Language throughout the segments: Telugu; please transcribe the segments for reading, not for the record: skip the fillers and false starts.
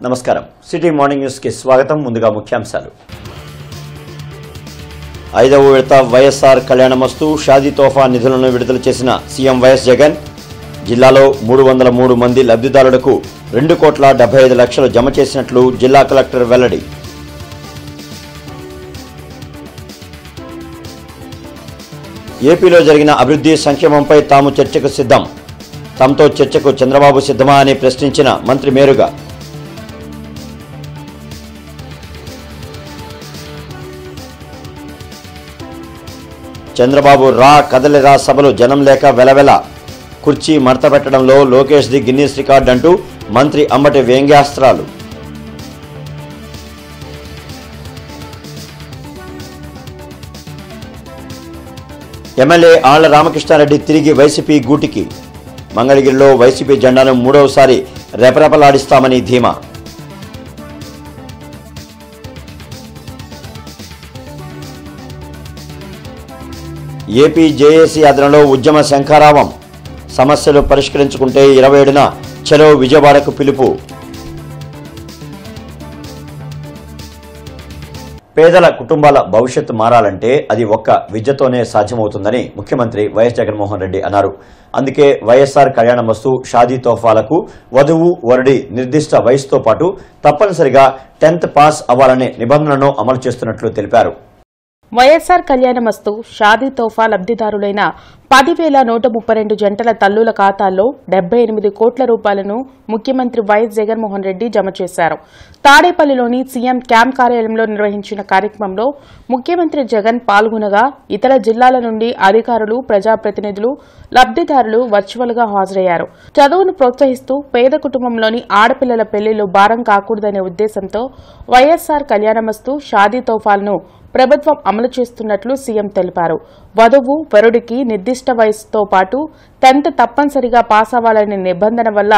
నమస్కారం సిటీ మార్నింగ్ న్యూస్ కి స్వాగతం. ముందుగా ముఖ్యాంశాలు. 5వ విడత వైఎస్ఆర్ కళ్యాణమస్తు షాదీ తోఫా నిధులను విడుదల చేసిన సీఎం వైఎస్ జగన్. జిల్లాలో 303 మంది లబ్ధిదారులకు 2,75,00,000 జమ చేసినట్లు జిల్లా కలెక్టర్ వెల్లడి. ఏపీలో జరిగిన అభివృద్ధి సంక్షేమంపై తాము చర్చకు సిద్ధం. తమతో చర్చకు చంద్రబాబు సిద్ధమా అని ప్రశ్నించిన మంత్రి మేరుగా. చంద్రబాబు రా కదలిరా సభలు జనం లేక వెలవెల. కుర్చీ మడత పెట్టడంలో లోకేష్ ది గిన్నీస్ రికార్డ్ అంటూ మంత్రి అంబటి వ్యంగ్యాస్త్రాలు. ఎమ్మెల్యే ఆళ్ల రామకృష్ణారెడ్డి తిరిగి వైసీపీ గూటికి. మంగళగిరిలో వైసీపీ జెండాను 3వసారి రెపరెపలాడిస్తామని ధీమా. ఏపీ జేఏసీ ఆధ్వర్యంలో ఉద్యమ శంఖారావం. సమస్యలు పరిష్కరించుకుంటే 27న చలో విజయవాడకు పిలుపు. పేదల కుటుంబాల భవిష్యత్తు మారాలంటే అది ఒక్క విద్యతోనే సాధ్యమవుతుందని ముఖ్యమంత్రి వైఎస్ జగన్మోహన్ రెడ్డి అన్నారు. అందుకే వైఎస్ఆర్ కళ్యాణమస్తు షాదీ తోఫాలకు వధువు వరుడి నిర్దిష్ట వయసుతో పాటు తప్పనిసరిగా 10th పాస్ అవ్వాలనే నిబంధనను అమలు చేస్తున్నట్లు తెలిపారు. వైఎస్ఆర్ కళ్యాణమస్తు షాదీ తోఫా లబ్ధిదారులైన 10,132 జంటల తల్లుల ఖాతాల్లో 78 కోట్ల రూపాయలను ముఖ్యమంత్రి వైఎస్ జగన్మోహన్ రెడ్డి జమ చేశారు. తాడేపల్లిలోని సీఎం క్యాంప్ కార్యాలయంలో నిర్వహించిన కార్యక్రమంలో ముఖ్యమంత్రి జగన్ పాల్గొనగా ఇతర జిల్లాల నుండి అధికారులు, ప్రజాప్రతినిధులు, లబ్ధిదారులు వర్చువల్ గా హాజరయ్యారు. చదువును ప్రోత్సహిస్తూ పేద కుటుంబంలోని ఆడపిల్లల పెళ్లిళ్లు భారం కాకూడదనే ఉద్దేశంతో వైఎస్ఆర్ కళ్యాణమస్తు షాదీ తోఫాలను ప్రభుత్వం అమలు చేస్తున్నట్లు సీఎం తెలిపారు. వధువు వరుడికి నిర్దిష్ట వయసుతో పాటు 10th తప్పనిసరిగా పాస్ అవ్వాలనే నిబంధన వల్ల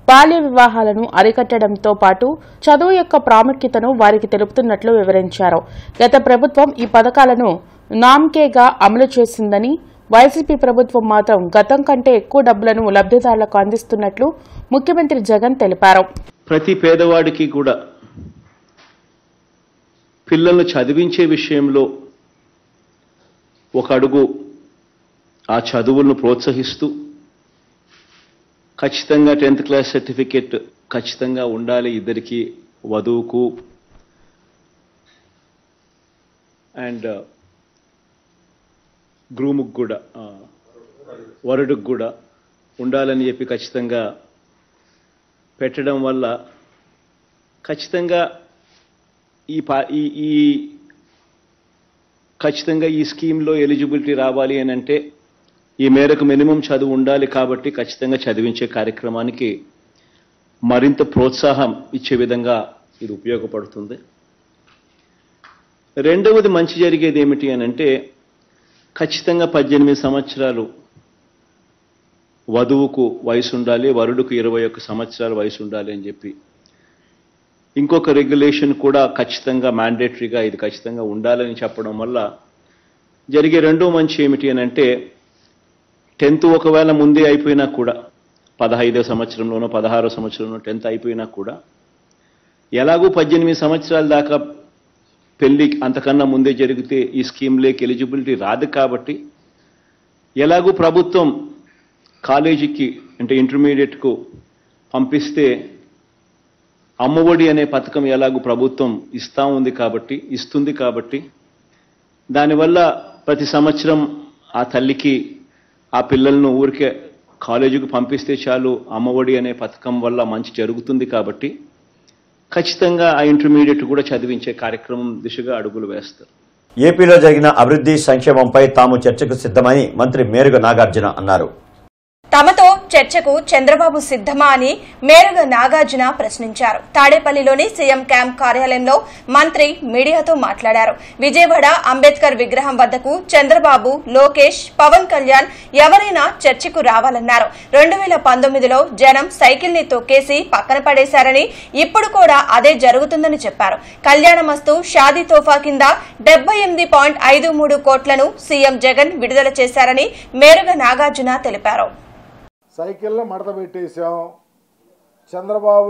బాల్య వివాహాలను అరికట్టడంతో పాటు చదువు యొక్క ప్రాముఖ్యతను వారికి తెలుపుతున్నట్లు వివరించారు. గత ప్రభుత్వం ఈ పథకాలను నామ్కేగా అమలు చేసిందని, వైసీపీ ప్రభుత్వం మాత్రం గతం కంటే ఎక్కువ డబ్బులను లబ్ధిదారులకు అందిస్తున్నట్లు ముఖ్యమంత్రి జగన్ తెలిపారు. ప్రతి పేదవాడికి కూడా పిల్లలను చదివించే విషయంలో ఒక అడుగు ఆ చదువులను ప్రోత్సహిస్తూ ఖచ్చితంగా 10th క్లాస్ సర్టిఫికేట్ ఖచ్చితంగా ఉండాలి ఇద్దరికి, వధువుకు అండ్ గ్రూముకు కూడా, వరుడుకు కూడా ఉండాలని చెప్పి ఖచ్చితంగా పెట్టడం వల్ల ఖచ్చితంగా ఖచ్చితంగా ఈ స్కీమ్లో ఎలిజిబిలిటీ రావాలి అని అంటే ఈ మేరకు మినిమం చదువు ఉండాలి. కాబట్టి ఖచ్చితంగా చదివించే కార్యక్రమానికి మరింత ప్రోత్సాహం ఇచ్చే విధంగా ఇది ఉపయోగపడుతుంది. రెండవది మంచి జరిగేది ఏమిటి అని అంటే ఖచ్చితంగా 18 సంవత్సరాలు వధువుకు వయసు ఉండాలి, వరుడుకు 21 సంవత్సరాల వయసు ఉండాలి అని చెప్పి ఇంకొక రెగ్యులేషన్ కూడా ఖచ్చితంగా మ్యాండేటరీగా ఇది ఖచ్చితంగా ఉండాలని చెప్పడం వల్ల జరిగే రెండో మంచి ఏమిటి అని అంటే 10th ఒకవేళ ముందే అయిపోయినా కూడా 15వ సంవత్సరంలోనో 16వ సంవత్సరంలో 10th అయిపోయినా కూడా ఎలాగూ 18 సంవత్సరాల దాకా పెళ్లి అంతకన్నా ముందే జరిగితే ఈ స్కీమ్లోకి ఎలిజిబిలిటీ రాదు. కాబట్టి ఎలాగూ ప్రభుత్వం కాలేజీకి అంటే ఇంటర్మీడియట్కు పంపిస్తే అమ్మఒడి అనే పథకం ఎలాగూ ప్రభుత్వం ఇస్తుంది కాబట్టి దానివల్ల ప్రతి సంవత్సరం ఆ తల్లికి ఆ పిల్లలను ఊరికే కాలేజీకి పంపిస్తే చాలు, అమ్మఒడి అనే పథకం వల్ల మంచి జరుగుతుంది. కాబట్టి ఖచ్చితంగా ఆ ఇంటర్మీడియట్ కూడా చదివించే కార్యక్రమం దిశగా అడుగులు వేస్తారు. ఏపీలో జరిగిన అభివృద్ధి సంక్షేమంపై తాము చర్చకు సిద్ధమని మంత్రి మేరుగ నాగార్జున అన్నారు. తమతో చర్చకు చంద్రబాబు సిద్ధమా అని మేరుగ నాగార్జున ప్రశ్నించారు. తాడేపల్లిలోని సీఎం క్యాంప్ కార్యాలయంలో మంత్రి మీడియాతో మాట్లాడారు. విజయవాడ అంబేద్కర్ విగ్రహం వద్దకు చంద్రబాబు, లోకేష్, పవన్ కళ్యాణ్ ఎవరైనా చర్చకు రావాలన్నారు. 2019లో జనం సైకిల్ ని తొక్కేసి పక్కన పడేశారని, ఇప్పుడు కూడా అదే జరుగుతుందని చెప్పారు. కళ్యాణమస్తు షాదీ తోఫా కింద 78.53 కోట్లను సీఎం జగన్ విడుదల చేశారని మేరుగ నాగార్జున తెలిపారు. సైకిల్లో మడత పెట్టేశాం, చంద్రబాబు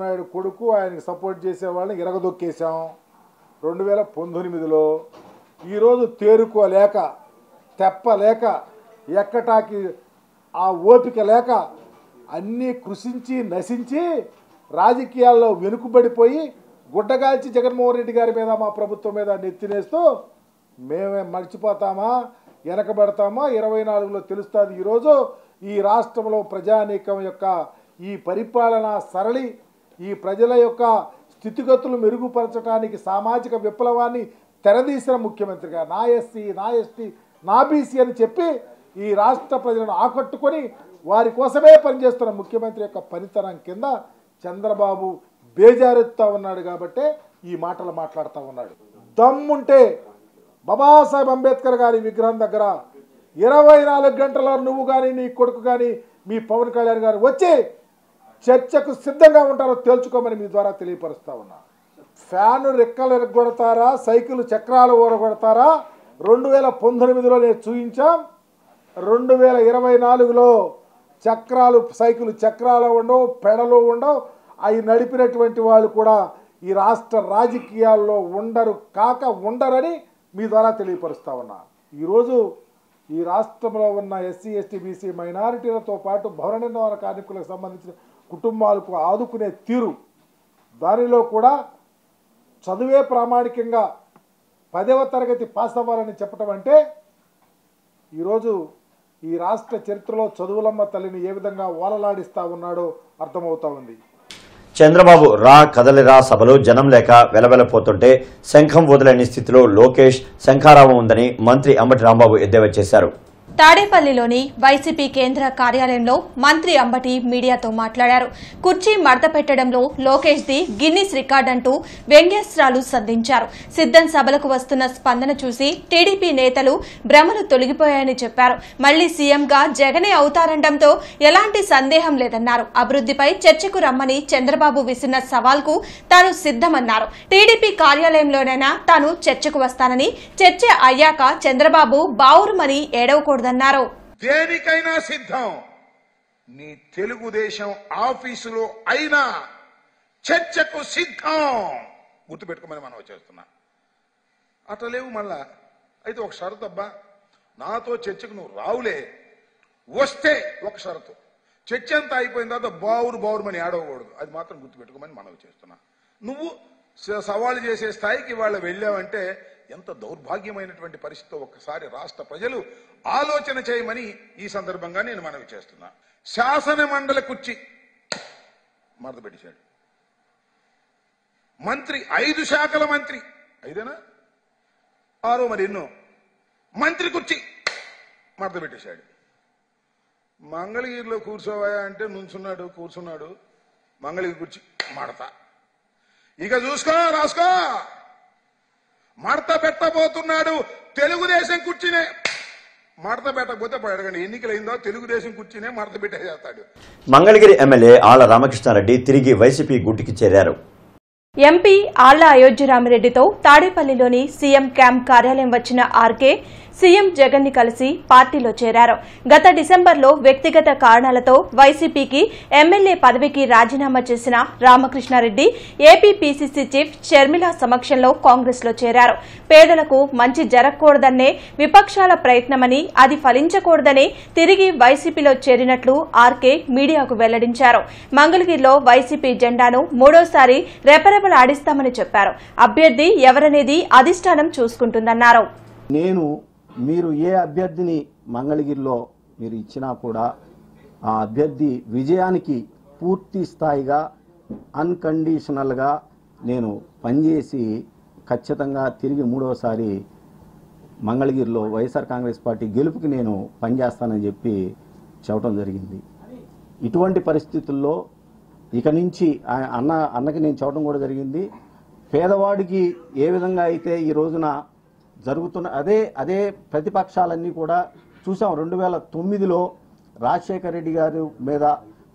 నాయుడు కొడుకు ఆయనకి సపోర్ట్ చేసే వాళ్ళని ఇరగదొక్కేశాం 2019లో. ఈరోజు తేరుకోలేక తెప్పలేక ఎక్కటాకి ఆ ఓపిక లేక అన్నీ కృషించి నశించి రాజకీయాల్లో వెనుకబడిపోయి గుడ్డగాల్చి జగన్మోహన్ రెడ్డి గారి మీద మా ప్రభుత్వం మీద నెత్తినేస్తూ మేమే మర్చిపోతామా వెనకబడతామా 24లో తెలుస్తుంది. ఈరోజు ఈ రాష్ట్రంలో ప్రజానీకం యొక్క ఈ పరిపాలనా సరళి ఈ ప్రజల యొక్క స్థితిగతులు మెరుగుపరచడానికి సామాజిక విప్లవాన్ని తెరదీసిన ముఖ్యమంత్రిగా నా ఎస్సీ నా ఎస్టీ నా బీసీ అని చెప్పి ఈ రాష్ట్ర ప్రజలను ఆకట్టుకొని వారి కోసమే పనిచేస్తున్న ముఖ్యమంత్రి యొక్క పనితనం కింద చంద్రబాబు బేజారెత్తా ఉన్నాడు కాబట్టే ఈ మాటలు మాట్లాడుతూ ఉన్నాడు. దమ్ముంటే బాబాసాహెబ్ అంబేద్కర్ గారి విగ్రహం దగ్గర 24 గంటల నువ్వు కానీ నీ కొడుకు కానీ మీ పవన్ కళ్యాణ్ గారు వచ్చి చర్చకు సిద్ధంగా ఉంటారో తేల్చుకోమని మీ ద్వారా తెలియపరుస్తా ఉన్నా. ఫ్యాను రెక్కలు ఎరగొడతారా సైకిల్ చక్రాలు ఊరగొడతారా 2019లో నేను చూపించాం. 2024లో చక్రాలు సైకిల్ చక్రాలు ఉండవు పెడలు ఉండవు. అవి నడిపినటువంటి వాళ్ళు కూడా ఈ రాష్ట్ర రాజకీయాల్లో ఉండరని మీ ద్వారా తెలియపరుస్తా ఉన్నా. ఈరోజు ఈ రాష్ట్రంలో ఉన్న ఎస్సీ ఎస్టీ బీసీ మైనారిటీలతో పాటు భవన నిర్మాణ కార్మికులకు సంబంధించిన కుటుంబాలకు ఆదుకునే తీరు దానిలో కూడా చదువే ప్రామాణికంగా 10వ తరగతి పాస్ అవ్వాలని చెప్పటం అంటే ఈరోజు ఈ రాష్ట్ర చరిత్రలో చదువులమ్మ తల్లిని ఏ విధంగా ఓలలాడిస్తా ఉన్నాడో అర్థమవుతా ఉంది. చంద్రబాబు కదలిరా సభలో జనం లేక వెలవెలపోతుంటే శంఖం వదలని స్థితిలో లోకేష్ శంఖారావం ఉందని మంత్రి అంబటి రాంబాబు ఎద్దేవా చేశారు. తాడేపల్లిలోని వైసీపీ కేంద్ర కార్యాలయంలో మంత్రి అంబటి మీడియాతో మాట్లాడారు. కుర్చీ మడత పెట్టడంలో లోకేష్ ది గిన్నిస్ రికార్డ్ అంటూ వ్యంగ్యాస్త్రాలు సంధించారు. సిద్ధం సభలకు వస్తున్న స్పందన చూసి టీడీపీ నేతలు భ్రమలు తొలగిపోయాయని చెప్పారు. మళ్లీ సీఎంగా జగనే అవుతారండంతో ఎలాంటి సందేహం లేదన్నారు. అభివృద్దిపై చర్చకు రమ్మని చంద్రబాబు విసిరిన సవాల్కు తాను సిద్దమన్నారు. టీడీపీ కార్యాలయంలోనైనా తాను చర్చకు వస్తానని, చర్చ అయ్యాక చంద్రబాబు బావురుమని ఏడవకూడదు. దేనికైనా సిద్ధం. నీ తెలుగుదేశం ఆఫీసులో అయినా చర్చకు సిద్ధం. గుర్తుపెట్టుకోమని మనం చేస్తున్నా. అట్లా లేవు మళ్ళా. అయితే ఒక షరతు అబ్బా, నాతో చర్చకు నువ్వు రావులే, వస్తే ఒక షరతు. చర్చ అంతా అయిపోయిన తర్వాత బావురుమని ఆడవకూడదు. అది మాత్రం గుర్తుపెట్టుకోమని మనం చేస్తున్నా. నువ్వు సవాలు చేసే స్థాయికి వాళ్ళు వెళ్ళావంటే ఎంత దౌర్భాగ్యమైనటువంటి పరిస్థితి ఒక్కసారి రాష్ట్ర ప్రజలు ఆలోచన చేయమని ఈ సందర్భంగా నేను మనవి చేస్తున్నా. శాసన మండలి కుర్చీ మడత పెట్టేశాడు. మంత్రి 5 శాఖల మంత్రి 5ఏనా 6 మరి ఎన్నో మంత్రి కుర్చీ మడత పెట్టేశాడు. మంగళగిరిలో కూర్చోవాయా అంటే కూర్చున్నాడు. మంగళగిరి కుర్చీ మడత. ఇక చూసుకో రాసుకో, మడత పెట్టబోతున్నాడు. తెలుగుదేశం కుర్చీనే మడత పెట్టకపోతే అడగండి, ఎన్నికలైందో తెలుగుదేశం కుర్చీనే మడత పెట్టేస్తాడు. మంగళగిరి ఎమ్మెల్యే ఆళ్ల రామకృష్ణారెడ్డి తిరిగి వైసీపీ గూటికి చేరారు. ఎంపీ ఆళ్ల అయోధ్యరామిరెడ్డితో తాడేపల్లిలోని సీఎం క్యాంప్ కార్యాలయం వచ్చిన ఆర్కే సీఎం జగన్ ని కలిసి పార్టీలో చేరారు. గత డిసెంబర్లో వ్యక్తిగత కారణాలతో వైసీపీకి ఎమ్మెల్యే పదవికి రాజీనామా చేసిన Ramakrishna Reddy AP PCC chief Sharmila సమక్షంలో కాంగ్రెస్ లో చేరారు. పేదలకు మంచి జరగకూడదన్నే విపక్షాల ప్రయత్నమని, అది ఫలించకూడదని తిరిగి వైసీపీలో చేరినట్లు ఆర్కే మీడియాకు వెల్లడించారు. మంగళగిరిలో వైసీపీ జెండాను 3వసారి రెపరెపలాడిస్తామని చెప్పారు. అభ్యర్థి ఎవరనేది అధిష్టానం చూసుకుంటుందన్నారు. మీరు ఏ అభ్యర్థిని మంగళగిరిలో మీరు ఇచ్చినా కూడా ఆ అభ్యర్థి విజయానికి పూర్తి స్థాయిగా అన్కండిషనల్గా నేను పనిచేసి ఖచ్చితంగా తిరిగి 3వసారి మంగళగిరిలో వైఎస్ఆర్ కాంగ్రెస్ పార్టీ గెలుపుకి నేను పనిచేస్తానని చెప్పి చెప్పడం జరిగింది. ఇటువంటి పరిస్థితుల్లో ఇక నుంచి అన్నకి నేను చెప్పడం కూడా జరిగింది. పేదవాడికి ఏ విధంగా అయితే ఈ రోజున జరుగుతున్న అదే ప్రతిపక్షాలన్నీ కూడా చూసాం. 2009లో రాజశేఖర రెడ్డి గారి మీద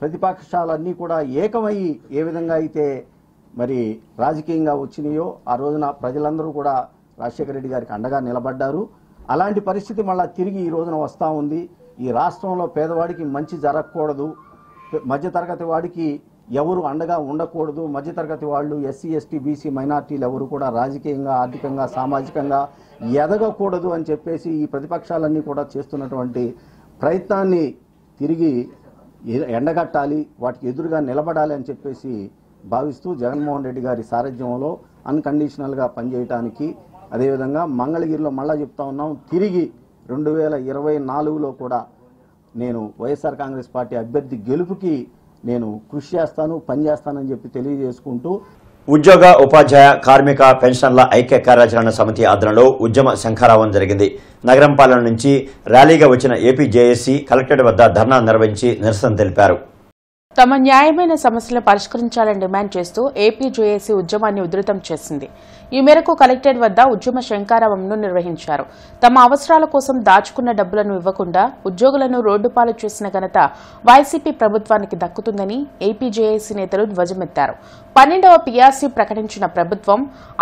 ప్రతిపక్షాలన్నీ కూడా ఏకమయ్యి ఏ విధంగా అయితే మరి రాజకీయంగా వచ్చినాయో ఆ రోజున ప్రజలందరూ కూడా రాజశేఖర రెడ్డి గారికి అండగా నిలబడ్డారు. అలాంటి పరిస్థితి మళ్ళా తిరిగి ఈ రోజున వస్తూ ఉంది. ఈ రాష్ట్రంలో పేదవాడికి మంచి జరగకూడదు, మధ్యతరగతి వాడికి ఎవరు అండగా ఉండకూడదు, మధ్యతరగతి వాళ్ళు ఎస్సీ ఎస్టీ బీసీ మైనార్టీలు ఎవరు కూడా రాజకీయంగా ఆర్థికంగా సామాజికంగా ఎదగకూడదు అని చెప్పేసి ఈ ప్రతిపక్షాలన్నీ కూడా చేస్తున్నటువంటి ప్రయత్నాన్ని తిరిగి ఎండగట్టాలి, వాటికి ఎదురుగా నిలబడాలి అని చెప్పేసి భావిస్తూ జగన్మోహన్ రెడ్డి గారి సారథ్యంలో అన్కండిషనల్గా పనిచేయడానికి, అదేవిధంగా మంగళగిరిలో మళ్ళా చెప్తా ఉన్నాం, తిరిగి 2024లో కూడా నేను వైఎస్ఆర్ కాంగ్రెస్ పార్టీ అభ్యర్థి గెలుపుకి నేను కృషి చేస్తాను, పనిచేస్తానని చెప్పి తెలియజేసుకుంటూ ఉద్యోగ ఉపాధ్యాయ కార్మిక పెన్షన్ల ఐక్య కార్యాచరణ సమితి ఆధ్వర్యంలో ఉద్యమ శంఖారావం జరిగింది. నగరం పాలన నుంచి ర్యాలీగా వచ్చిన ఏపీ జేఏసీ కలెక్టరేట్ వద్ద ధర్నా నిర్వహించి నిరసన తెలిపారు. తమ న్యాయమైన సమస్యలను పరిష్కరించాలని డిమాండ్ చేస్తూ ఏపీ జేఏసీ ఉద్యమాన్ని ఉధృతం చేసింది. ఈ మేరకు కలెక్టరేట్ వద్ద ఉద్యమ శంఖారావంను నిర్వహించారు. తమ అవసరాల కోసం దాచుకున్న డబ్బులను ఇవ్వకుండా ఉద్యోగులను రోడ్డుపాలు చేసిన ఘనత వైసీపీ ప్రభుత్వానికి దక్కుతుందని ఏపీ జేఏసీ నేతలు ధ్వజమెత్తారు. 12వ పీఆర్సీ ప్రకటించిన ప్రభుత్వం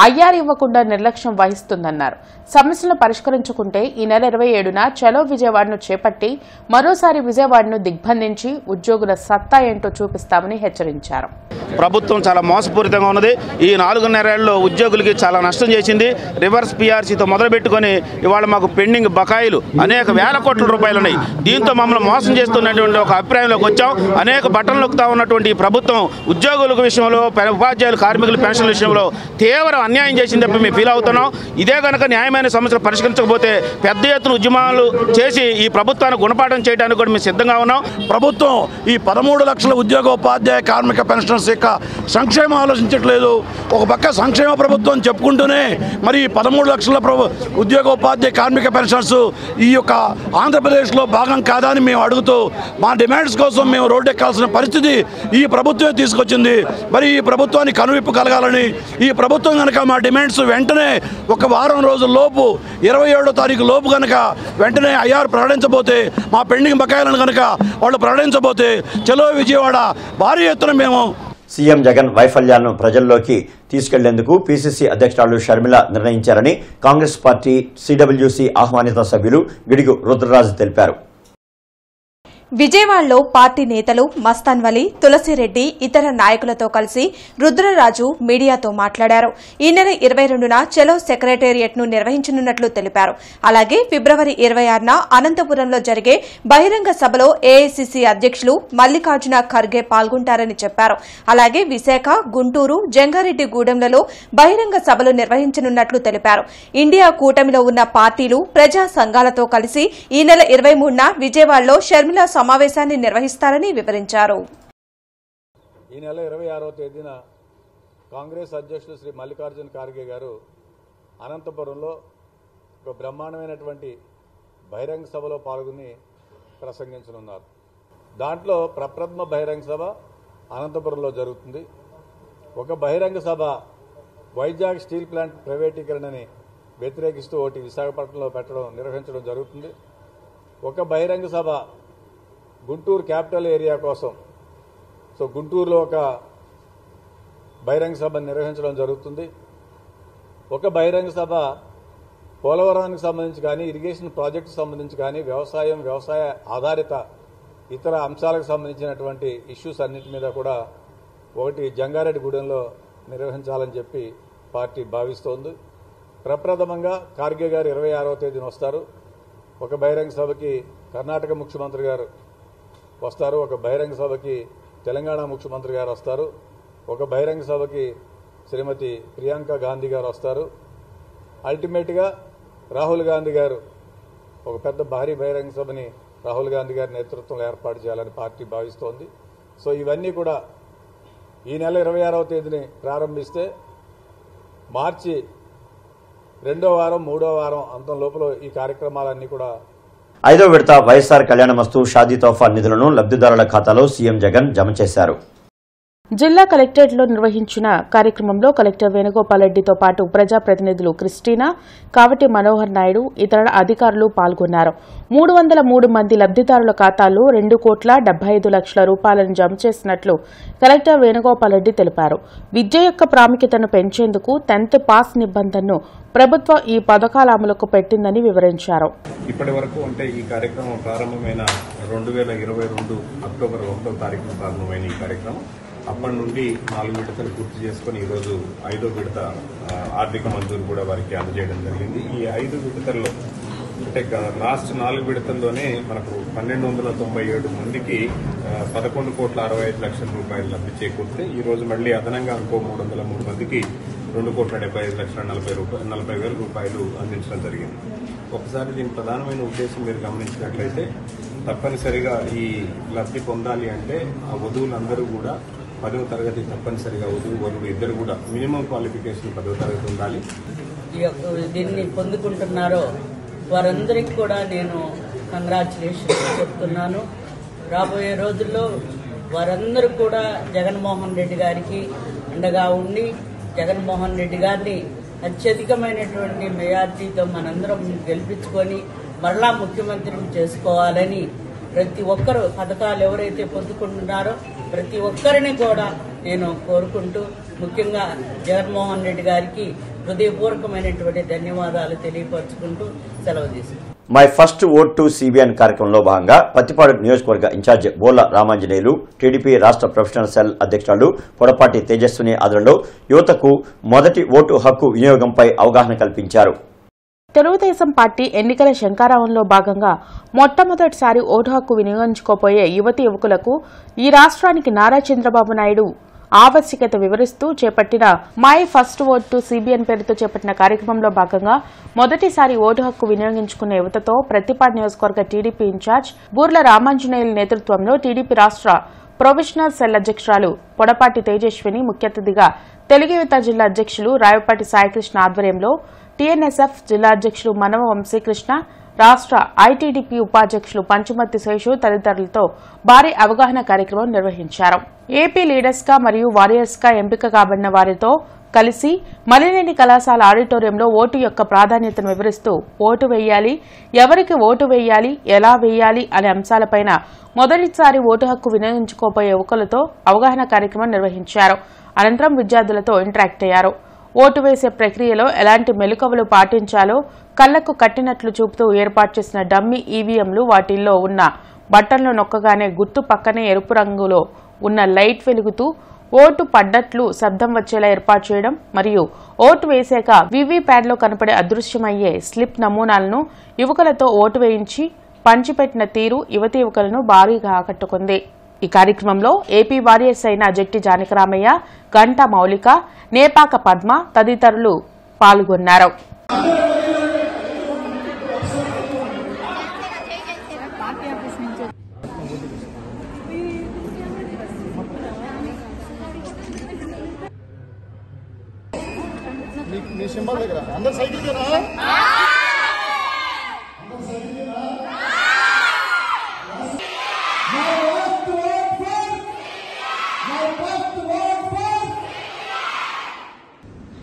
ఐఆర్ ఇవ్వకుండా నిర్లక్ష్యం వహిస్తుందన్నారు. సమస్యలను పరిష్కరించుకుంటే ఈ నెల 27న చలో విజయవాడను చేపట్టి మరోసారి విజయవాడను దిగ్బంధించి ఉద్యోగుల సత్తా ఏంటో చూపిస్తామని హెచ్చరించారు. ప్రభుత్వం చాలా మోసపూరితంగా ఉన్నది. ఈ 4.5 ఏళ్లలో ఉద్యోగులకి చాలా నష్టం చేసింది. రివర్స్ పీఆర్సీతో మొదలుపెట్టుకొని ఇవాళ మాకు పెండింగ్ బకాయిలు అనేక వేల కోట్ల రూపాయలు ఉన్నాయి. దీంతో మమ్మల్ని మోసం చేస్తున్నటువంటి ఒక అభిప్రాయంలోకి వచ్చాం. అనేక బట్టలు నొక్కుతా ఉన్నటువంటి ఈ ప్రభుత్వం ఉద్యోగుల విషయంలో, ఉపాధ్యాయులు, కార్మికుల పెన్షన్ల విషయంలో తీవ్ర అన్యాయం చేసింది చెప్పి మేము ఫీల్ అవుతున్నాం. ఇదే కనుక న్యాయమైన సమస్యలు పరిష్కరించకపోతే పెద్ద ఎత్తున ఉద్యమాలు చేసి ఈ ప్రభుత్వాన్ని గుణపాఠం చేయడానికి కూడా మేము సిద్ధంగా ఉన్నాం. ప్రభుత్వం ఈ 13 లక్షల ఉద్యోగ ఉపాధ్యాయ కార్మిక పెన్షనర్స్ యొక్క సంక్షేమం ఆలోచించట్లేదు. ఒక పక్క సంక్షేమ ప్రభుత్వం చెప్పుకుంటూనే మరి 13 లక్షల ఉద్యోగ ఉపాధ్యాయ కార్మిక పెన్షనర్స్ ఈ యొక్క ఆంధ్రప్రదేశ్లో భాగం కాదా అని మేము అడుగుతూ మా డిమాండ్స్ కోసం మేము రోడ్డెక్కాల్సిన పరిస్థితి ఈ ప్రభుత్వమే తీసుకొచ్చింది. మరి ఈ ప్రభుత్వాన్ని కనువిప్పు కలగాలని, ఈ ప్రభుత్వం కనుక మా డిమాండ్స్ వెంటనే ఒక వారం రోజుల లోపు 27వ తారీఖు లోపు కనుక వెంటనే ఐఆర్ ప్రకటించబోతే, మా పెండింగ్ బకాయిలను కనుక వాళ్ళు ప్రకటించబోతే చలో విజయవాడ భారీ ఎత్తున మేము సీఎం జగన్ వైఫల్యాలను ప్రజల్లోకి తీసుకెళ్లేందుకు పీసీసీ అధ్యక్షురాలు షర్మిల నిర్ణయించారని కాంగ్రెస్ పార్టీ సీడబ్ల్యూసీ ఆహ్వానిత సభ్యులు గిడుగు రుద్రరాజు తెలిపారు. విజయవాడలో పార్టీ నేతలు మస్తాన్ వలి, తులసిరెడ్డి ఇతర నాయకులతో కలిసి రుద్రరాజు మీడియాతో మాట్లాడారు. ఈ నెల 22న చలో సెక్రటేరియట్ ను నిర్వహించనున్నట్లు తెలిపారు. అలాగే ఫిబ్రవరి 26న అనంతపురంలో జరిగే బహిరంగ సభలో ఏఐసీసీ అధ్యక్షులు మల్లికార్జున ఖర్గే పాల్గొంటారని చెప్పారు. అలాగే విశాఖ, గుంటూరు, జంగారెడ్డిగూడెంలలో బహిరంగ సభలు నిర్వహించనున్నట్లు తెలిపారు. ఇండియా కూటమిలో ఉన్న పార్టీలు, ప్రజా సంఘాలతో కలిసి ఈ నెల 23న విజయవాడలో షర్మిల సమావేశాన్ని నిర్వహిస్తారని వివరించారు. ఈ నెల 26వ తేదీన కాంగ్రెస్ అధ్యక్షులు శ్రీ మల్లికార్జున ఖార్గే గారు అనంతపురంలో ఒక బ్రహ్మాండమైనటువంటి బహిరంగ సభలో పాల్గొని ప్రసంగించనున్నారు. దాంట్లో ప్రప్రథమ బహిరంగ సభ అనంతపురంలో జరుగుతుంది. ఒక బహిరంగ సభ వైజాగ్ స్టీల్ ప్లాంట్ ప్రైవేటీకరణని వ్యతిరేకిస్తూ ఒకటి విశాఖపట్నంలో నిర్వహించడం జరుగుతుంది. ఒక బహిరంగ సభ గుంటూరు క్యాపిటల్ ఏరియా కోసం, సో గుంటూరులో ఒక బహిరంగ సభ నిర్వహించడం జరుగుతుంది. ఒక బహిరంగ సభ పోలవరానికి సంబంధించి కానీ, ఇరిగేషన్ ప్రాజెక్టు సంబంధించి కానీ, వ్యవసాయ ఆధారిత ఇతర అంశాలకు సంబంధించినటువంటి ఇష్యూస్ అన్నిటి మీద కూడా ఒకటి జంగారెడ్డిగూడెంలో నిర్వహించాలని చెప్పి పార్టీ భావిస్తోంది. ప్రప్రథమంగా ఖార్గే గారు 26వ తేదీన వస్తారు. ఒక బహిరంగ సభకి కర్ణాటక ముఖ్యమంత్రి గారు వస్తారు. ఒక బహిరంగ సభకి తెలంగాణ ముఖ్యమంత్రి గారు వస్తారు. ఒక బహిరంగ సభకి శ్రీమతి ప్రియాంక గాంధీ గారు వస్తారు. అల్టిమేట్గా రాహుల్ గాంధీ గారు ఒక పెద్ద భారీ బహిరంగ సభని రాహుల్ గాంధీ గారి నేతృత్వంలో ఏర్పాటు చేయాలని పార్టీ భావిస్తోంది. సో ఇవన్నీ కూడా ఈ నెల 26వ తేదీని ప్రారంభిస్తే మార్చి 2వ వారం 3వ వారం అంతం లోపల ఈ కార్యక్రమాలన్నీ కూడా 5వ విడత వైఎస్ఆర్ కళ్యాణ మస్తు షాదీ తోఫా నిధులను లబ్ధిదారుల ఖాతాలో సీఎం జగన్ జమ చేశారు. జిల్లా కలెక్టరేట్లో నిర్వహించిన కార్యక్రమంలో కలెక్టర్ వేణుగోపాల్ రెడ్డితో పాటు ప్రజాప్రతినిధులు క్రిస్టినా, కావటి మనోహర్ నాయుడు, ఇతర అధికారులు పాల్గొన్నారు. 303 మంది లబ్దిదారుల ఖాతాల్లో 2,75,00,000 రూపాయలను జమ చేసినట్లు కలెక్టర్ వేణుగోపాల్ రెడ్డి తెలిపారు. విద్య యొక్క ప్రాముఖ్యతను పెంచేందుకు 10th పాస్ నిబంధనను ప్రభుత్వం ఈ పథకాల అమలుకు పెట్టిందని వివరించారు. ఇప్పటి వరకు అంటే ఈ కార్యక్రమం ప్రారంభమైన 2022 అక్టోబర్ 1వ తారీఖున ప్రారంభమైన ఈ కార్యక్రమం అప్పటి నుండి 4 విడతలు పూర్తి చేసుకుని ఈరోజు 5వ విడత ఆర్థిక మంజూరు కూడా వారికి అందజేయడం జరిగింది. ఈ 5 విడతల్లో అంటే లాస్ట్ 4 విడతల్లోనే మనకు 1,297 మందికి 11,65,00,000 రూపాయలు లబ్ధి చేకూరితే ఈ రోజు మళ్లీ అదనంగా ఇంకో 303 మందికి 2,75,40,000 రూపాయలు అందించడం జరిగింది. ఒకసారి దీని ప్రధానమైన ఉద్దేశం మీరు గమనించినట్లయితే తప్పనిసరిగా ఈ లబ్ధి పొందాలి అంటే ఆ వధువులందరూ కూడా 10వ తరగతి తప్పనిసరిగా వధువు వరుడు ఇద్దరు కూడా మినిమం క్వాలిఫికేషన్ 10వ తరగతి ఉండాలి. దీన్ని పొందుకుంటున్నారో వారందరికీ కూడా నేను కంగ్రాచులేషన్స్ చెప్తున్నాను. రాబోయే రోజుల్లో వారందరూ కూడా జగన్మోహన్ రెడ్డి గారికి అండగా ఉండి జగన్మోహన్ రెడ్డి గారిని అత్యధికమైనటువంటి మెజార్టీతో మనందరం గెలిపించుకొని మరలా ముఖ్యమంత్రిని చేసుకోవాలని ప్రతి ఒక్కరు పథకాలు ఎవరైతే పొందుకుంటున్నారో ప్రతి ఒక్కరిని కూడా నేను కోరుకుంటూ ముఖ్యంగా జగన్మోహన్ రెడ్డి గారికి హృదయపూర్వకమైనటువంటి ధన్యవాదాలు తెలియపరుచుకుంటూ సెలవు తీసుకుంటాను. My first vote to CBN కార్యక్రమంలో భాగంగా పత్తిపాడు నియోజకవర్గ ఇన్ఛార్జ్ బోర్ల రామాంజనేయులు, టీడీపీ రాష్ట్ర ప్రొఫెషనల్ సెల్ అధ్యక్షులు పొడపాటి తేజస్విని ఆధ్వర్యంలో యువతకు మొదటి ఓటు హక్కు వినియోగంపై అవగాహన కల్పించారు. తెలుగుదేశం పార్టీ ఎన్నికల శంకారావంలో భాగంగా మొట్టమొదటిసారి ఓటు హక్కు వినియోగించుకోబోయే యువతీ యువకులకు ఈ రాష్ట్రానికి నారా చంద్రబాబు నాయుడు ఆవశ్యకత వివరిస్తూ చేపట్టిన my first vote to CBN పేరుతో చేపట్టిన కార్యక్రమంలో భాగంగా మొదటిసారి ఓటు హక్కు వినియోగించుకున్న యువతతో ప్రతిపాడు నియోజకవర్గ టీడీపీ ఇన్ఛార్జ్ బూర్ల రామాంజనేయుల నేతృత్వంలో టీడీపీ రాష్ట్ర ప్రొఫెషనల్ సెల్ అధ్యక్షురాలు పొడపాటి తేజస్విని ముఖ్య అతిథిగా తెలుగు యువత జిల్లా అధ్యక్షులు రాయపాటి సాయికృష్ణ ఆధ్వర్యంలో టీఎన్ఎస్ఎఫ్ జిల్లా అధ్యక్షులు మనవ వంశీకృష్ణ, రాష్ట్ర ఐటీడీపీ ఉపాధ్యక్షులు పంచుమర్తి శేషు తదితరులతో భారీ అవగాహన కార్యక్రమం నిర్వహించారు. ఏపీ లీడర్స్ గా మరియు వారియర్స్ గా ఎంపిక కాబడిన వారితో కలిసి మలినేని కళాశాల ఆడిటోరియంలో ఓటు యొక్క ప్రాధాన్యతను వివరిస్తూ ఓటు వేయాలి, ఎవరికి ఓటు వేయాలి, ఎలా వేయాలి అనే అంశాలపైన మొదటిసారి ఓటు హక్కు వినియోగించుకోబోయే యువకులతో అవగాహన కార్యక్రమం నిర్వహించారు. అనంతరం విద్యార్థులతో ఇంటరాక్ట్ అయ్యారు. ఓటు వేసే ప్రక్రియలో ఎలాంటి మెలకువలు పాటించాలో కళ్లకు కట్టినట్లు చూపుతూ ఏర్పాటు చేసిన డమ్మీ ఈవీఎంలు, వాటిల్లో ఉన్న బటన్లు నొక్కగానే గుర్తు పక్కనే ఎరుపు రంగులో ఉన్న లైట్ వెలుగుతూ ఓటు పడ్డట్లు శబ్దం వచ్చేలా ఏర్పాటు చేయడం మరియు ఓటు వేశాక వీవీప్యాడ్లో కనపడే అదృశ్యమయ్యే స్లిప్ నమూనాలను యువకులతో ఓటు వేయించి పంచిపెట్టిన తీరు యువతీ యువకులను భారీగా ఆకట్టుకుంది. ఈ కార్యక్రమంలో ఏపీ వారియర్స్ అయిన జట్టి జానకరామయ్య, గంటా మౌలిక, నేపాక పద్మ తదితరులు పాల్గొన్నారు.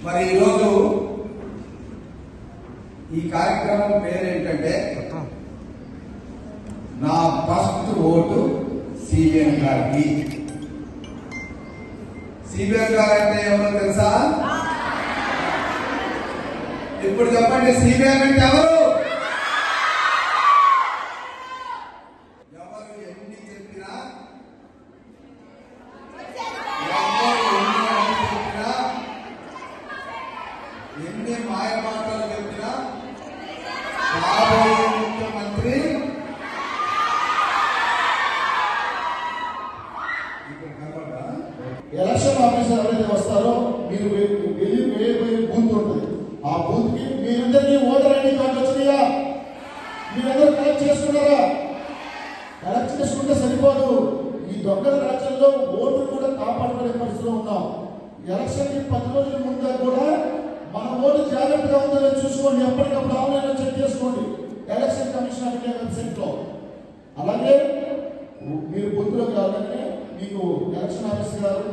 మరి ఈరోజు ఈ కార్యక్రమం పేరేంటంటే నా ఫస్ట్ ఓటు సిబిఎన్ గారికి. సిబిఎన్ గారు అంటే ఎవరో తెలుసా? ఇప్పుడు చెప్పండి, సిబిఎన్ అంటే ఎవరు? ఎవరు ఎన్ని చెప్పినా ఎన్ని మాయ మాటలు చెప్పినా రాబోయే ముఖ్యమంత్రి ఎలక్షన్ ఆఫీసర్ ఎవరైతే వస్తారో మీరు వెళ్ళి వేయబోయే బూత్ ఉంటుంది. ఆ బూత్ కి మీరందరినీ ఓటర్ ఐడి కార్డు వచ్చినాయా? మీరందరూ కలెక్ట్ చేసుకున్నారా? కలెక్ట్ చేసుకుంటే సరిపోదు. ఈ దొంగల రాజ్యంలో ఓటు కూడా కాపాడుకునే పరిస్థితిలో ఉన్నాం. ఎలక్షన్ కి 10 రోజుల ముందే కూడా మన ఓటు జాగ్రత్తగా ఉందో చూసుకోండి. ఎప్పటికప్పుడు ఆన్లైన్ లో చెక్ చేసుకోండి ఎలక్షన్ కమిషన్ అనే వెబ్సైట్ లో. అలాగే మీరు బూత్ లో కావాలంటే మీకు ఎలక్షన్ ఆఫీసర్ గారు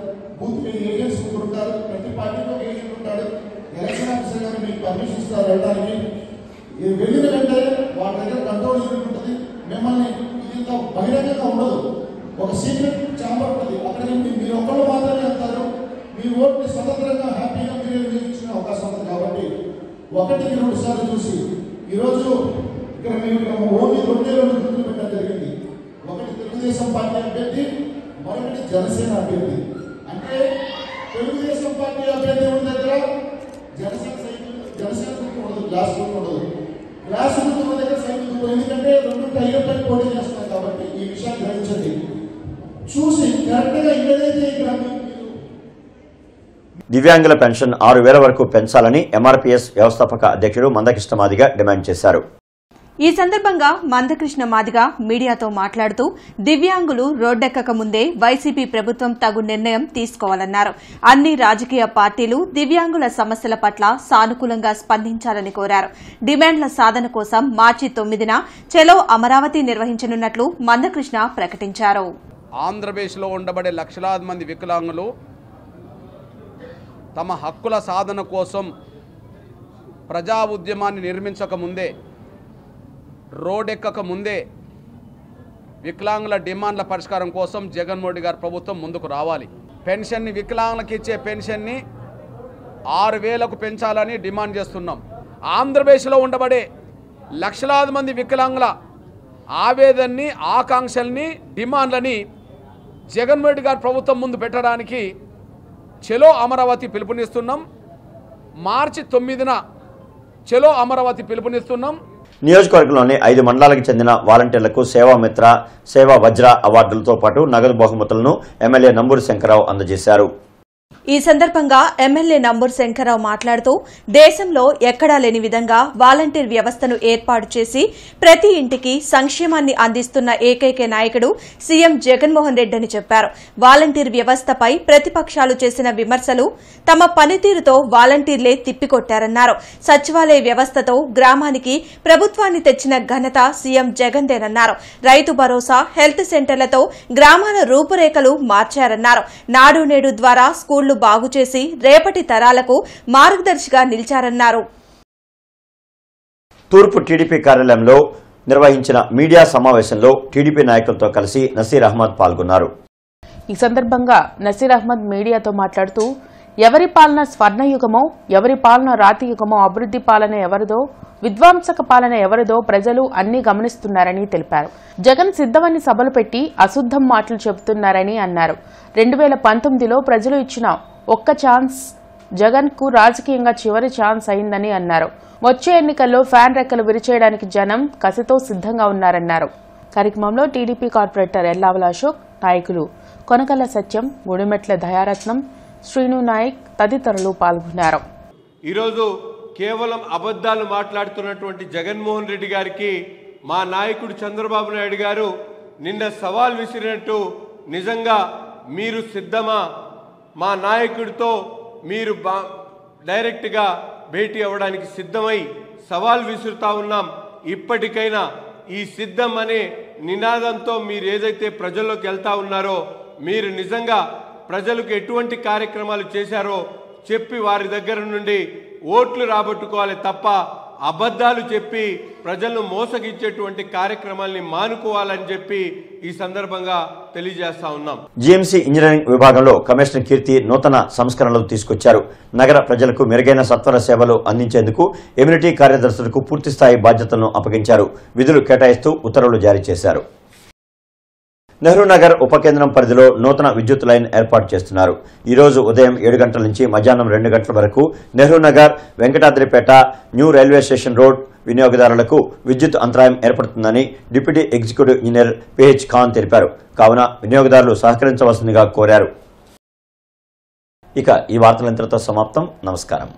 ఏజెంట్స్ ఉంటారు, ప్రతి పార్టీకి ఒక ఏజెంట్ ఉంటాడు. ఎలక్షన్ ఆఫీసర్ గారు మీకు పర్మిషన్ ఇస్తారు వెళ్ళడానికి. వెళ్ళిన వెంటనే వాళ్ళ దగ్గర కంట్రోల్ యూనిట్ ఉంటుంది. మిమ్మల్ని ఇంత బహిరంగంగా ఉండదు, ఒక సీక్రెట్ ఛాంబర్ ఉంటుంది. అక్కడికి మీరు ఒక్కళ్ళు మాత్రమే వెళ్తారు. మీ ఓట్ని స్వతంత్రంగా హ్యాపీగా మీరే వినియోగించుకునే అవకాశం ఉంది. కాబట్టి 1-2 సార్లు చూసి ఈరోజు ఇక్కడ మేము ఓన్లీ 2 గుర్తులు పెట్టడం జరిగింది. ఒకటి తెలుగుదేశం పార్టీ అభ్యర్థి, మరొకటి జనసేన అభ్యర్థి. అంటే తెలుగుదేశం పార్టీ అభ్యర్థి ఉన్న దగ్గర జనసేన గుర్తు ఉండదు, గ్లాస్ గుర్తు ఉండదు. గ్లాస్ గుర్తు ఉన్న దగ్గర సైకిల్ గుర్తు, ఎందుకంటే 2 టైర్లపై పోటీ చేస్తున్నాయి. కాబట్టి ఈ విషయాన్ని గ్రహించండి. చూసి కరెక్ట్గా ఏదైతే ఇక్కడ దివ్యాంగుల పెన్షన్ 6,000 వరకు పెంచాలని ఎంఆర్పీఎస్ వ్యవస్థాపక అధ్యక్షుడు మందకృష్ణ మాదిగ డిమాండ్ చేశారు. ఈ సందర్భంగా మందకృష్ణ మాదిగ మీడియాతో మాట్లాడుతూ దివ్యాంగులు రోడ్డెక్కక ముందే వైసీపీ ప్రభుత్వం తగు నిర్ణయం తీసుకోవాలన్నారు. అన్ని రాజకీయ పార్టీలు దివ్యాంగుల సమస్యల పట్ల సానుకూలంగా స్పందించాలని కోరారు. డిమాండ్ల సాధన కోసం మార్చి 9న చెలో అమరావతి నిర్వహించనున్నట్లు మందకృష్ణ ప్రకటించారు. ఆంధ్రప్రదేశ్లో ఉండబడే లక్షలాది మంది వికలాంగులు తమ హక్కుల సాధన కోసం ప్రజా ఉద్యమాన్ని నిర్మించకముందే, రోడ్డెక్కక ముందే వికలాంగుల డిమాండ్ల పరిష్కారం కోసం జగన్మోహన్ రెడ్డి గారి ప్రభుత్వం ముందుకు రావాలి. పెన్షన్ని, వికలాంగులకు ఇచ్చే పెన్షన్ని 6,000కు పెంచాలని డిమాండ్ చేస్తున్నాం. ఆంధ్రప్రదేశ్లో ఉండబడే లక్షలాది మంది వికలాంగుల ఆవేదనని, ఆకాంక్షల్ని, డిమాండ్లని జగన్మోహన్ రెడ్డి గారి ప్రభుత్వం ముందు పెట్టడానికి చెలో అమరావతి పిలుపునిస్తున్నాం. మార్చి 9న చెలో అమరావతి పిలుపునిస్తున్నాం. నియోజకవర్గంలోని 5 మండలాలకు చెందిన వాలంటీర్లకు సేవామిత్ర, సేవా వజ్ర అవార్డులతో పాటు నగదు బహుమతులను ఎమ్మెల్యే నంబూరు శంకరరావు అందజేశారు. ఈ సందర్భంగా ఎమ్మెల్యే నంబూరు శంకరరావు మాట్లాడుతూ దేశంలో ఎక్కడా లేని విధంగా వాలంటీర్ వ్యవస్థను ఏర్పాటు చేసి ప్రతి ఇంటికి సంక్షేమాన్ని అందిస్తున్న ఏకైక నాయకుడు సీఎం జగన్మోహన్ రెడ్డి అని చెప్పారు. వాలంటీర్ వ్యవస్థపై ప్రతిపక్షాలు చేసిన విమర్శలు తమ పనితీరుతో వాలంటీర్లే తిప్పికొట్టారన్నారు. సచివాలయ వ్యవస్థతో గ్రామానికి ప్రభుత్వాన్ని తెచ్చిన ఘనత సీఎం జగన్దేనన్నారు. రైతు భరోసా, హెల్త్ సెంటర్లతో గ్రామాల రూపురేఖలు మార్చారన్నారు. నాడు నేడు ద్వారా స్కూళ్లు బాగు చేసి రేపటి తరాలకు మార్గదర్శిగా నిలిచారన్నారు. తూర్పు టీడీపీ కార్యాలయంలో నిర్వహించిన మీడియా సమావేశంలో టీడీపీ నాయకులతో కలిసి నసీర్ అహ్మద్ పాల్గొన్నారు. ఈ సందర్భంగా నసీర్ అహ్మద్ మీడియాతో మాట్లాడుతూ ఎవరి పాలన స్వర్ణయుగమో, ఎవరి పాలన రాతియుగమో, అభివృద్ధి పాలన ఎవరిదో, విధ్వంసక పాలన ఎవరిదో ప్రజలు అన్ని గమనిస్తున్నారని తెలిపారు. జగన్ సిద్ధమని సభలు పెట్టి అశుద్ధం మాటలు చెబుతున్నారని అన్నారు. 2019లో ప్రజలు ఇచ్చిన ఒక్క ఛాన్స్ జగన్ కు రాజకీయంగా చివరి ఛాన్స్ అయిందని అన్నారు. వచ్చే ఎన్నికల్లో ఫ్యాన్ రెక్కలు విరిచేయడానికి జనం కసితో సిద్ధంగా ఉన్నారన్నారు. కార్యక్రమంలో టీడీపీ కార్పొరేటర్ ఎల్లావల అశోక్, నాయకులు కొనకల్ల సత్యం, గుడిమెట్ల దయారత్నం, శ్రీను నాయక్ తదితరులు పాల్గొన్నారు. ఈరోజు కేవలం అబద్ధాలు మాట్లాడుతున్నటువంటి జగన్మోహన్ రెడ్డి గారికి మా నాయకుడు చంద్రబాబు నాయుడు గారు నిన్న సవాల్ విసిరినట్టు, నిజంగా మీరు సిద్ధమా, మా నాయకుడితో మీరు డైరెక్ట్గా భేటీ అవ్వడానికి సిద్ధమై సవాల్ విసురుతా ఉన్నాం. ఇప్పటికైనా ఈ సిద్ధం అనే నినాదంతో మీరు ఏదైతే ప్రజల్లోకి వెళ్తా ఉన్నారో, మీరు నిజంగా ప్రజలకు ఎటువంటి కార్యక్రమాలు చేశారో చెప్పి వారి దగ్గర నుండి ఓట్లు రాబట్టుకోవాలి తప్ప అబద్ధాలు చెప్పి ప్రజలను మోసగిచ్చేటువంటి కార్యక్రమాల్ని మానుకోవాలని చెప్పి ఈ సందర్భంగా తెలియజేస్తా ఉన్నాం. జీఎంసీ ఇంజనీరింగ్ విభాగంలో కమిషనర్ కీర్తి నూతన సంస్కరణలు తీసుకొచ్చారు. నగర ప్రజలకు మెరుగైన సత్వర సేవలు అందించేందుకు ఎమ్యూనిటీ కార్యదర్శులకు పూర్తిస్థాయి బాధ్యతలను అప్పగించారు. విధులు కేటాయిస్తూ ఉత్తర్వులు జారీ చేశారు. నెహ్రూ నగర్ ఉప కేంద్రం పరిధిలో నూతన విద్యుత్ లైన్ ఏర్పాటు చేస్తున్నారు. ఈ రోజు ఉదయం 7 గంటల నుంచి మధ్యాహ్నం 2 గంటల వరకు Nehru Nagar, Venkatadripeta, new railway station road వినియోగదారులకు విద్యుత్ అంతరాయం ఏర్పడుతుందని deputy executive engineer PH Khan తెలిపారు. కావున వినియోగదారులు సహకరించవలసిందిగా కోరారు. ఇక ఈ వార్తలు ఇంతటితో సమాప్తం. నమస్కారం.